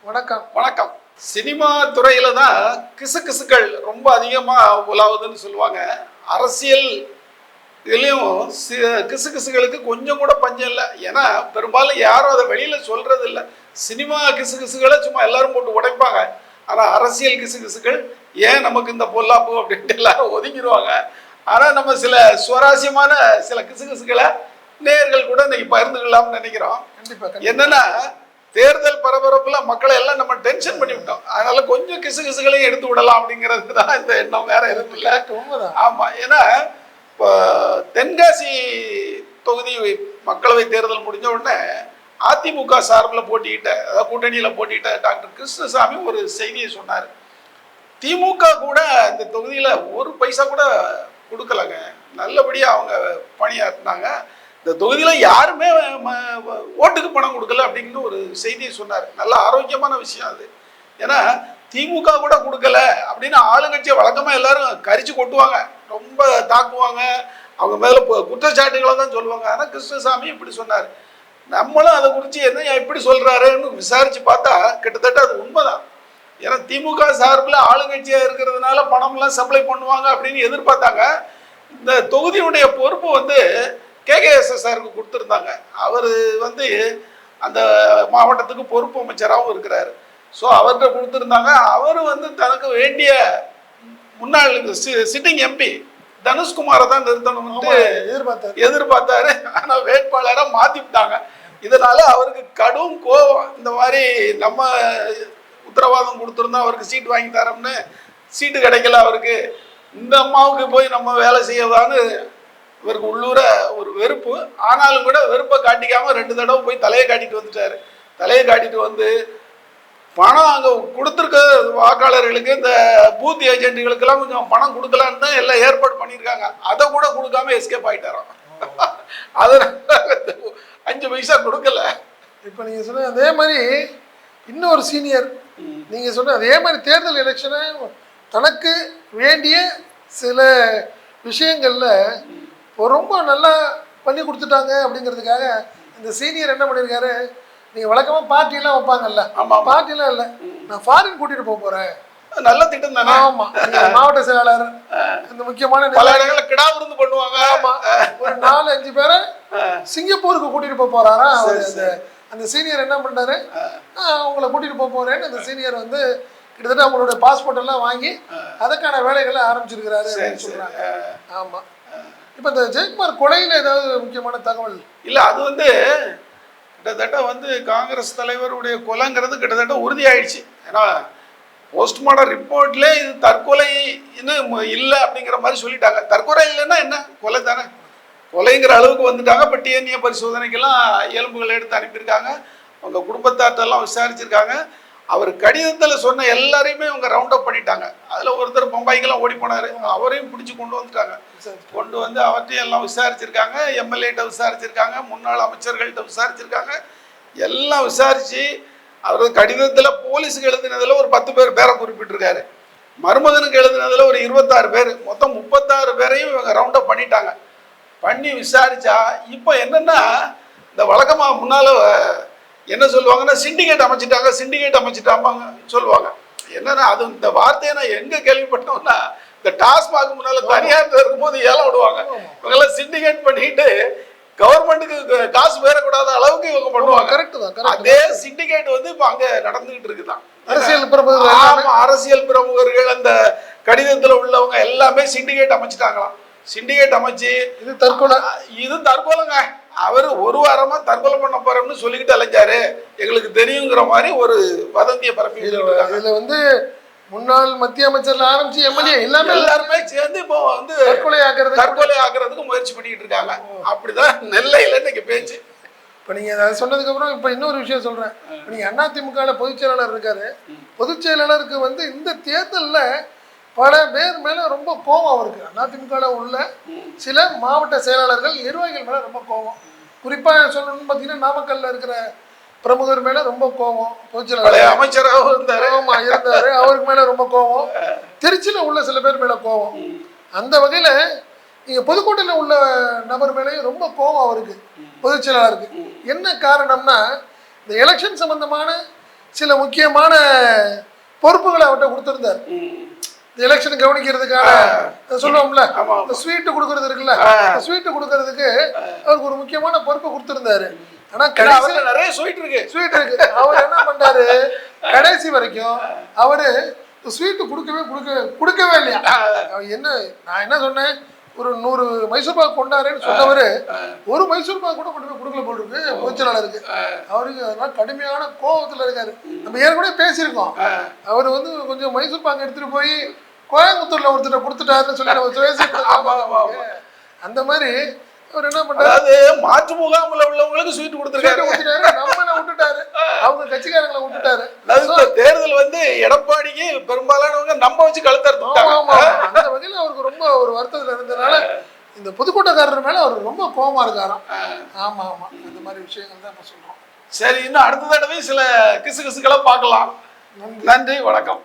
வணக்கம். வணக்கம். சினிமா துறையில தான் கிசுகிசுக்கள் ரொம்ப அதிகமா உலாவுதுன்னு சொல்லுவாங்க. அரசியல் இதுலயும் கிசுகிசுகளுக்கு கொஞ்சம் கூட பஞ்சம் இல்லை. ஏன்னா பெரும்பாலும் யாரும் அதை வெளியில சொல்றது இல்லை. சினிமா கிசுகிசுகளை சும்மா எல்லாரும் போட்டு உடைப்பாங்க. ஆனா அரசியல் கிசுகிசுகள் ஏன் நமக்கு இந்த பொல்லாப்பு அப்படின்ட்டு எல்லாரும் ஒதுங்கிடுவாங்க. ஆனா நம்ம சில சுவாரஸ்யமான சில கிசுகிசுகளை நேயர்கள் கூட இன்னைக்கு பகிர்ந்துக்கலாம்னு நினைக்கிறோம். என்னன்னா தேர்தல் பரபரப்புல மக்களை எல்லாம் நம்ம டென்ஷன் பண்ணி விட்டோம். அதனால கொஞ்சம் கிசுகிசுகளையும் எடுத்து விடலாம் அப்படிங்கிறது தான் இந்த எண்ணம், வேற எதுவும் இல்லை. ஆமா, ஏன்னா இப்போ தென்காசி தொகுதி மக்களவை தேர்தல் முடிஞ்ச உடனே அதிமுக சார்பில் போட்டிக்கிட்ட, அதாவது கூட்டணியில் போட்டிக்கிட்ட டாக்டர் கிருஷ்ணசாமி ஒரு செய்தியை சொன்னார். திமுக கூட இந்த தொகுதியில் ஒரு பைசா கூட கொடுக்கலங்க, நல்லபடியாக அவங்க பணியாற்றினாங்க, இந்த தொகுதியில் யாருமே ஓட்டுக்கு பணம் கொடுக்கல அப்படிங்கிற ஒரு செய்தியை சொன்னார். நல்ல ஆரோக்கியமான விஷயம் அது. ஏன்னா திமுக கூட கொடுக்கல அப்படின்னு ஆளுங்கட்சியை வழக்கமாக எல்லாரும் கரிச்சு கொட்டுவாங்க, ரொம்ப தாக்குவாங்க, அவங்க மேலே குற்றச்சாட்டுகளை தான் சொல்லுவாங்க. ஆனால் கிருஷ்ணசாமி இப்படி சொன்னார். நம்மளும் அதை குறித்து என்ன இப்படி சொல்கிறாருன்னு விசாரித்து பார்த்தா கிட்டத்தட்ட அது உண்மைதான். ஏன்னா திமுக சார்பில் ஆளுங்கட்சியாக இருக்கிறதுனால பணம்லாம் சப்ளை பண்ணுவாங்க அப்படின்னு எதிர்பார்த்தாங்க. இந்த தொகுதியுடைய பொறுப்பு வந்து KKSSருக்கு கொடுத்துருந்தாங்க. அவர் வந்து அந்த மாவட்டத்துக்கு பொறுப்பு அமைச்சராகவும் இருக்கிறார். ஸோ அவர்கிட்ட கொடுத்துருந்தாங்க. அவர் வந்து தனக்கு வேண்டிய முன்னாள் சிட்டிங் MP தனுஷ்குமாரை தான் நிறுத்தணும்னு எதிர்பார்த்தாரு. ஆனால் வேட்பாளராக மாற்றிவிட்டாங்க. இதனால அவருக்கு கடும் கோபம். இந்த மாதிரி நம்ம உத்தரவாதம் கொடுத்துருந்தோம் அவருக்கு சீட் வாங்கி தரோம்னு, சீட்டு கிடைக்கல அவருக்கு, இந்த அம்மாவுக்கு போய் நம்ம வேலை செய்யதான்னு இவருக்கு உள்ளூர ஒரு வெறுப்பு. ஆனாலும் கூட வெறுப்பை காட்டிக்காம 2 தடவை போய் தலையை காட்டிட்டு வந்துட்டாரு. தலையை காட்டிட்டு வந்து பணம் அங்கே கொடுத்துருக்க வாக்காளர்களுக்கு, இந்த பூத் ஏஜென்ட்டுகளுக்கெல்லாம் கொஞ்சம் பணம் கொடுக்கலான்னு தான் எல்லாம் ஏற்பாடு பண்ணியிருக்காங்க. அதை கூட கொடுக்காம எஸ்கேப் ஆகிட்டாராம். அது 5 பைசா கொடுக்கல. இப்போ நீங்கள் சொன்ன அதே மாதிரி இன்னொரு சீனியர் நீங்கள் சொன்ன அதே மாதிரி தேர்தல் எலெக்ஷனை தனக்கு வேண்டிய சில விஷயங்களில் ரொம்ப நல்லா பண்ணி கொடுத்துட்டாங்க அப்படிங்கிறதுக்காக இந்த சீனியர் என்ன பண்ணியிருக்காரு, நீங்கள் வழக்கமாக பார்ட்டிலாம் வைப்பாங்கல்ல, பார்ட்டிலாம் இல்லை, நான் ஃபாரின் கூட்டிகிட்டு போக போகிறேன். நல்ல திட்டம் தானே. ஆமாம், மாவட்ட செயலாளர் இந்த முக்கியமான பல இடங்களில் கிடா விருந்து பண்ணுவாங்க. ஆமாம், ஒரு 4-5 பேரை சிங்கப்பூருக்கு கூட்டிகிட்டு போக போகிறாரா. அந்த சீனியர் என்ன பண்ணுறாரு, அவங்கள கூட்டிகிட்டு போக போகிறேன்னு அந்த சீனியர் வந்து கிட்டத்தட்ட அவங்களுடைய பாஸ்போர்ட் எல்லாம் வாங்கி அதுக்கான வேலைகளை ஆரம்பிச்சிருக்கிறாரு அப்படின்னு சொல்கிறாங்க. ஆமாம். இப்போ இந்த ஜெயக்குமார் கொலையில் ஏதாவது முக்கியமான தகவல் இல்லை? அது வந்து கிட்டத்தட்ட வந்து காங்கிரஸ் தலைவருடைய கொலைங்கிறது கிட்டத்தட்ட உறுதியாயிடுச்சு. ஏன்னா போஸ்ட்மார்டம் ரிப்போர்ட்ல இது தற்கொலைன்னு இல்லை அப்படிங்கிற மாதிரி சொல்லிட்டாங்க. தற்கொலை இல்லைன்னா என்ன, கொலை தானே. கொலைங்கிற அளவுக்கு வந்துட்டாங்க. இப்போ DNA பரிசோதனைக்கெல்லாம் எலும்புகளை எடுத்து அனுப்பியிருக்காங்க. அவங்க குடும்பத்தார்ட்டெல்லாம் விசாரிச்சிருக்காங்க. அவர் கடிதத்தில் சொன்ன எல்லாரையுமே அவங்க ரவுண்ட் அப் பண்ணிட்டாங்க. அதில் ஒருத்தர் பம்பாய்க்கெல்லாம் ஓடி போனார், அவரையும் பிடிச்சி கொண்டு வந்துட்டாங்க. கொண்டு வந்து அவர்கிட்டையும் எல்லாம் விசாரிச்சிருக்காங்க, MLA-ட்ட விசாரிச்சிருக்காங்க, முன்னாள் அமைச்சர்கள்ட்ட விசாரிச்சிருக்காங்க. எல்லாம் விசாரித்து அவர் கடிதத்தில் போலீஸுக்கு எழுதினதில் ஒரு 10 பேரை குறிப்பிட்டிருக்காரு. மருமகனுக்கு எழுதினதில் ஒரு 26 பேர், மொத்தம் 36 பேரையும் இவங்க ரவுண்ட் அப் பண்ணிட்டாங்க. பண்ணி விசாரித்தா இப்போ என்னென்னா, இந்த வழக்கமாக முன்னால் என்ன சொல்லுவாங்கன்னா சிண்டிகேட் அமைச்சிட்டாங்க சொல்லுவாங்க. என்னன்னா அது இந்த வார்த்தையை நான் எங்கே கேள்விப்பட்டோம்னா, இந்த டாஸ்மாக் முன்னால் தனியார் இருக்கும்போது ஏலம் விடுவாங்க. இவங்கெல்லாம் சிண்டிகேட் பண்ணிட்டு கவர்மெண்ட்டுக்கு காசு பெறக்கூடாத அளவுக்கு இவங்க பண்ணுவாங்க. கரெக்ட் தான். அதே சிண்டிகேட் வந்து இப்போ அங்கே நடந்துகிட்டு இருக்குதான். அரசியல் பிரமுகர்கள் அந்த கடிதத்தில் உள்ளவங்க எல்லாமே சிண்டிகேட் அமைச்சிட்டாங்களாம். சிண்டிகேட் அமைச்சு இது தற்கொலைங்க, அவர் 1 வாரமா தற்கொலை பண்ண போறோம்னு சொல்லிக்கிட்டு அலைஞ்சாரு, எங்களுக்கு தெரியுங்கிற மாதிரி ஒரு வதந்தியை பரப்பி. இதுல வந்து முன்னாள் மத்திய அமைச்சர்ல ஆரம்பிச்சு MLA எல்லாருமே சேர்ந்து இப்போ வந்து தற்கொலை ஆக்குறதுக்கு முயற்சி பண்ணிட்டு இருக்காங்க. அப்படிதான் நெல்லையில இன்னைக்கு பேச்சு. இப்போ நீங்கள் அதை சொன்னதுக்கு அப்புறம் இப்போ இன்னொரு விஷயம் சொல்றேன். நீங்கள் அதிமுகவில் பொதுச் செயலாளர் இருக்காரு. பொதுச் செயலாளருக்கு வந்து இந்த தேர்தலில் பல பேர் மேலே ரொம்ப கோபம் அவருக்கு. அதிமுகவில் உள்ள சில மாவட்ட செயலாளர்கள், நிர்வாகிகள் மேலே ரொம்ப கோபம். குறிப்பாக சொல்லணும்னு பார்த்தீங்கன்னா நாமக்கல்ல இருக்கிற பிரமுகர் மேலே ரொம்ப கோபம். பொதுச்செயலாளர் அமைச்சராக இருந்தார். ஆமாம், இருந்தார். அவருக்கு மேலே ரொம்ப கோபம். திருச்சியில் உள்ள சில பேர் மேலே கோபம். அந்த வகையில் நீங்கள் புதுக்கோட்டையில் உள்ள நபர் மேலேயும் ரொம்ப கோபம் அவருக்கு, பொதுச் செயலாளருக்கு. என்ன காரணம்னா, இந்த எலெக்ஷன் சம்பந்தமான சில முக்கியமான பொறுப்புகளை அவர்கிட்ட கொடுத்திருந்தார். இந்த எலெக்ஷன் கவனிக்கிறதுக்கான சொல்லுவோம்ல, ஆமா. இந்த ஸ்வீட்டு கொடுக்கறது இருக்குல்ல, இந்த ஸ்வீட்டு கொடுக்கறதுக்கு அவருக்கு ஒரு முக்கியமான பொறுப்பு கொடுத்திருந்தாரு. ஆனா கடைசி நிறைய ஸ்வீட் இருக்கு அவர் என்ன பண்றாரு, கடைசி வரைக்கும் அவரு ஸ்வீட்டு கொடுக்கவே இல்லையா. என்ன நான் என்ன சொன்னேன், ஒரு 100 மைசூர் பாக் கொண்டாருன்னு சொன்னவரு ஒரு மைசூர் பாக் கூட கொண்டு போய் கொடுக்கல போல் இருக்கு பொதுச்செயலாளருக்கு. அவருக்கு அதனால கடுமையான கோபத்துல இருக்காரு. நம்ம ஏற்கனவே பேசியிருக்கோம், அவர் வந்து கொஞ்சம் மைசூர் பாக் எடுத்துட்டு போய் கோயம்புத்தூர்ல ஒருத்தர் கொடுத்துட்டாருன்னு சொல்லி நம்ம பேசியிருக்கோம். அந்த மாதிரி அவர் என்ன பண்றாரு, அதாவது மாற்று முகாமில் உள்ளவங்களுக்கு ஸ்வீட் கொடுத்துருக்காரு, நம்மள விட்டுட்டாரு, அவங்க கட்சிக்காரங்களை விட்டுட்டாரு. தேர்தல் வந்து எடப்பாடிக்கு பெரும்பாலானவங்க நம்ம வச்சு கழுத்தறுத்து. அந்த வகையில் அவருக்கு ரொம்ப ஒரு வருத்தத்தில் இருந்ததுனால இந்த பொதுக்கூட்டக்காரர் மேல அவருக்கு ரொம்ப கோபமா இருக்காராம். ஆமா ஆமா, இந்த மாதிரி விஷயங்கள் தான் இப்ப சொல்றோம். சரி, இன்னும் அடுத்த தடவை சில கிசுகிசுகளை பார்க்கலாம். நன்றி, வணக்கம்.